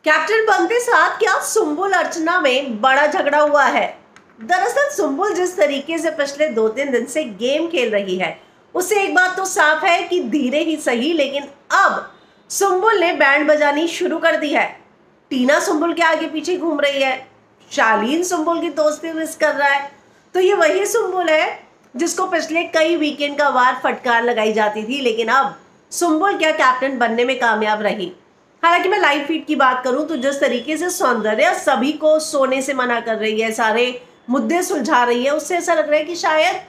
Captain बनते साथ क्या सुंबुल अर्चना में बड़ा झगड़ा हुआ है। दरअसल सुंबुल जिस तरीके से पिछले 2-3 दिन से गेम खेल रही है, उससे एक बात तो साफ है कि धीरे ही सही लेकिन अब सुंबुल ने बैंड बजानी शुरू कर दी है। टीना सुंबुल के आगे पीछे घूम रही है, शालीन सुंबुल की दोस्ती मिस कर रहा है। तो ये वही सुंबुल है जिसको पिछले कई वीकेंड का वार फटकार लगाई जाती थी, लेकिन अब सुंबुल क्या कैप्टन बनने में कामयाब रही। हालांकि मैं लाइव फीड की बात करूं तो जिस तरीके से सौंदर्या सभी को सोने से मना कर रही है, सारे मुद्दे सुलझा रही है, उससे ऐसा लग रहा है कि शायद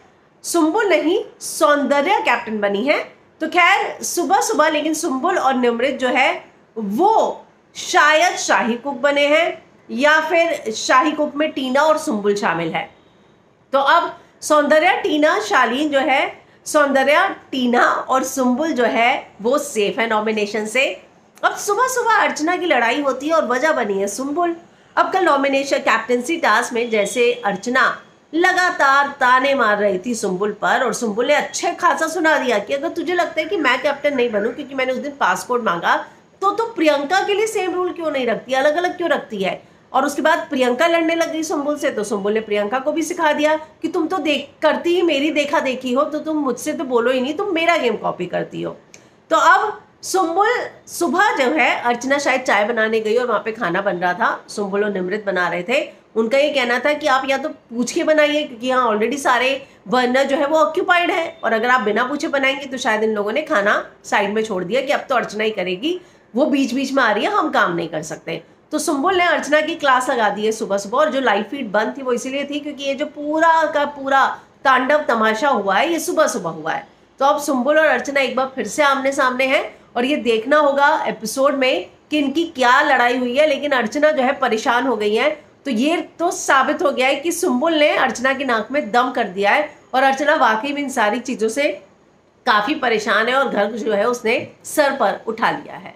सुंबुल नहीं सौंदर्या कैप्टन बनी है। तो खैर सुबह सुबह लेकिन सुंबुल और निमृत जो है वो शायद शाही कुक बने हैं या फिर शाही कुक में टीना और सुंबुल शामिल है। तो अब सौंदर्या टीना शालीन जो है, सौंदर्या टीना और सुंबुल जो है वो सेफ है नॉमिनेशन से। अब सुबह सुबह अर्चना की लड़ाई होती है और वजह बनी है सुंबुल। अब कल नॉमिनेशन कैप्टेंसी टास्क में जैसे अर्चना लगातार ताने मार रही थी सुंबुल पर और सुंबुल ने अच्छे खासा सुना दिया कि अगर तुझे लगता है कि मैं कैप्टन नहीं बनूं क्योंकि मैंने उस दिन पासपोर्ट मांगा तो प्रियंका के लिए सेम रूल क्यों नहीं रखती, अलग अलग क्यों रखती है। और उसके बाद प्रियंका लड़ने लग गई सुंबुल से, तो सुंबुल ने प्रियंका को भी सिखा दिया कि तुम तो देख करती ही मेरी देखा देखी हो, तो तुम मुझसे तो बोलो ही नहीं, तुम मेरा गेम कॉपी करती हो। तो अब सुंबुल सुबह जो है अर्चना शायद चाय बनाने गई और वहां पे खाना बन रहा था, सुंबुल और निमृत बना रहे थे। उनका ये कहना था कि आप या तो पूछ के बनाइए क्योंकि यहाँ ऑलरेडी सारे बर्नर जो है वो ऑक्यूपाइड है, और अगर आप बिना पूछे बनाएंगे तो शायद इन लोगों ने खाना साइड में छोड़ दिया कि अब तो अर्चना ही करेगी, वो बीच बीच में आ रही है, हम काम नहीं कर सकते। तो सुंबुल ने अर्चना की क्लास लगा दी है सुबह सुबह, और जो लाइव फीड बंद थी वो इसीलिए थी क्योंकि ये जो पूरा का पूरा तांडव तमाशा हुआ है ये सुबह सुबह हुआ है। तो अब सुंबुल और अर्चना एक बार फिर से आमने सामने हैं और ये देखना होगा एपिसोड में कि इनकी क्या लड़ाई हुई है। लेकिन अर्चना जो है परेशान हो गई है, तो ये तो साबित हो गया है कि सुंबुल ने अर्चना की नाक में दम कर दिया है और अर्चना वाकई में इन सारी चीजों से काफी परेशान है और घर जो है उसने सर पर उठा लिया है।